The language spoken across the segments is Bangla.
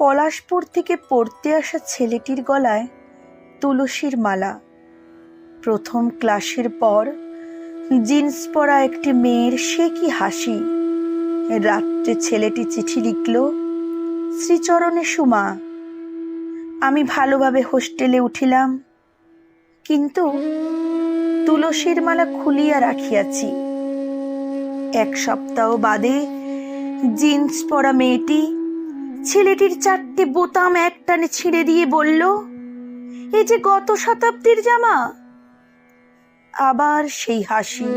পলাশপুর থেকে পড়তে আসা ছেলেটির গলায় তুলসীর মালা। প্রথম ক্লাসের পর জিন্স পরা একটি মেয়ের সে কি হাসি। রাত্রে ছেলেটি চিঠি লিখল, শ্রীচরণে সুমা, আমি ভালোভাবে হোস্টেলে উঠিলাম, কিন্তু তুলসীর মালা খুলিয়া রাখিয়াছি। এক সপ্তাহ বাদে জিন্স পরা মেয়েটি ছেলেটির 4টে বোতাম একটানে ছিঁড়ে দিয়ে বলল, এই যে গত শতাব্দীর জামা। আবার সেই হাসি।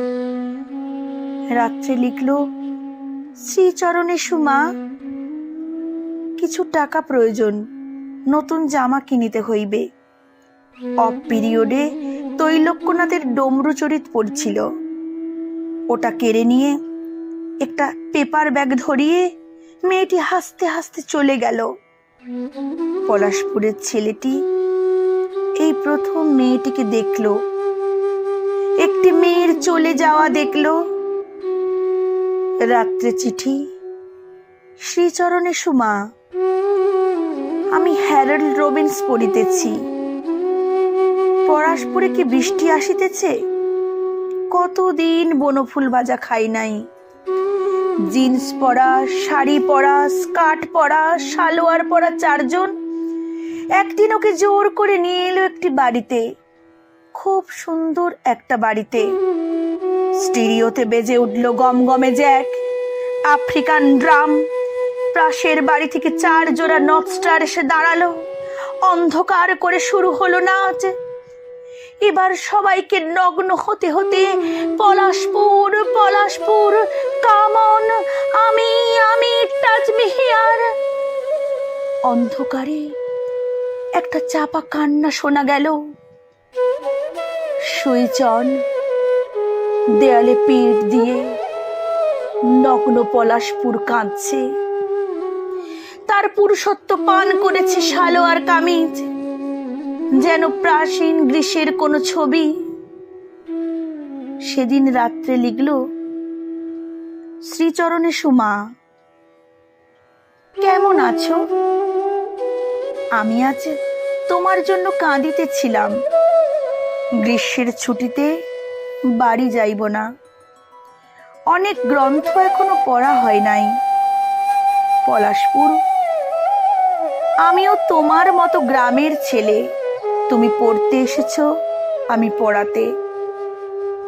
রাত্রে লিখল, শ্রীচরণে সুমা, কিছু টাকা প্রয়োজন, নতুন জামা কিনিতে হইবে। অফ পিরিয়ডে তৈলক্যনাথের ডমরু চরিত পড়ছিল, ওটা কেড়ে নিয়ে একটা পেপার ব্যাগ ধরিয়ে মেয়েটি হাসতে হাসতে চলে গেল। পলাশপুরের ছেলেটি এই প্রথম মেয়েটিকে দেখল, একটি মেয়ের চলে যাওয়া দেখল। রাত্রে চিঠি, শ্রীচরণে সুমা, আমি হ্যারল্ড রবিন্স পড়িতেছি। পলাশপুরে কি বৃষ্টি আসিতেছে? কতদিন বনফুল ভাজা খাই নাই। জিন্স পরা, শাড়ি পরা, স্কার্ট পরা, সালোয়ার পরা 4 জন একদিন ওকে জোর করে নিয়ে এলো একটি বাড়িতে, খুব সুন্দর একটা বাড়িতে। স্টিরিওতে বেজে উঠল গমগমে জ্যাক, আফ্রিকান ড্রাম। পাশের বাড়ি থেকে 4 জোড়া নর্থ স্টার এসে দাঁড়ালো। অন্ধকার করে শুরু হলো নাচ। এবার সবাইকে নগ্ন হতে হতে পলাশপুর, পলাশপুর, কাম অন, আমি আমি টাচ মি হিয়ার। অন্ধকারে একটা চাপা কান্না শোনা গেল। Switch on. দেয়ালে পিঠ দিয়ে নগ্ন পলাশপুর কাঁদছে। তার পুরুষত্ব পান করেছে সালোয়ার কামিজ, যেন প্রাচীন গ্রীসের কোনো ছবি। সেদিন রাত্রে লিখল, শ্রীচরণে সুমা, কেমন আছো? আমি আজ তোমার জন্য কাঁদিতেছিলাম। গ্রীষ্মের ছুটিতে বাড়ি যাইব না। অনেক গ্রন্থ এখনো পড়া হয় নাই। পলাশপুর, আমিও তোমার মতো গ্রামের ছেলে। তুমি পড়তে এসেছো, আমি পড়াতে।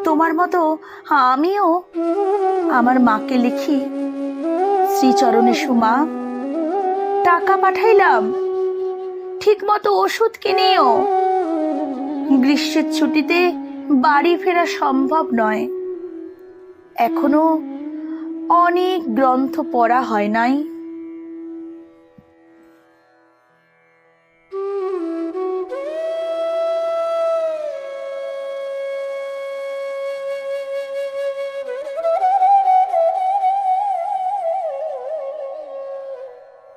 তোমার মতো আমিও আমার মাকে লিখি, শ্রীচরণে সুমা, টাকা পাঠাইলাম, ঠিক মতো ওষুধ কিনিও। গ্রীষ্মের ছুটিতে বাড়ি ফেরা সম্ভব নয়। এখনো অনেক গ্রন্থ পড়া হয় নাই।